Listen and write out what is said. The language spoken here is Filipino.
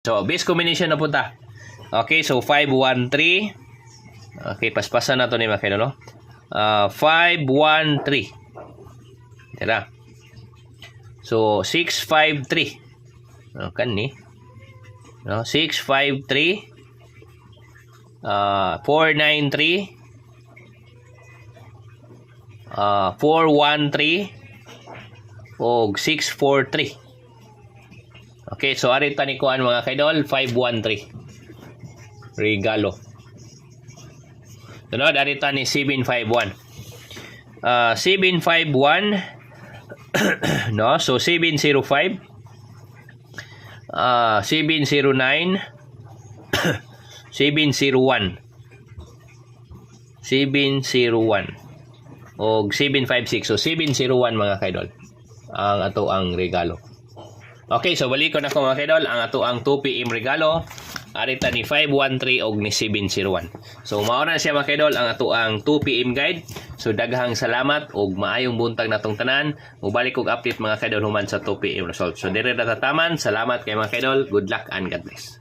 So, base combination na punta. Okay, so 5, 1, 3. Okay, paspasan na to ni mga kaidol, no? 5, 1, 3. Tira. So, 6, 5, 3. Kan ni. No? 6, 5, 3. 4, 9, 3. 4, 1, 3. O 6, 4, 3. Okay, so arit tanikuan mga kaidol, 513. Regalo. Sunod, arit ni 751. 751 no, so 705 709 701 701 o 756. So 701 mga kaidol ang ato ang regalo. Okay, so balik ko na ko mga kaidol ang ato ang 2 PM regalo. Arita ni 513 og ni 701. So mao na siya mga kaidol ang ato ang 2 PM guide. So daghang salamat og maayong buntag natong tanan. Mubalik og update mga kaidol human sa 2 PM result. So dire na tataman. Salamat kay mga kaidol. Good luck and God bless.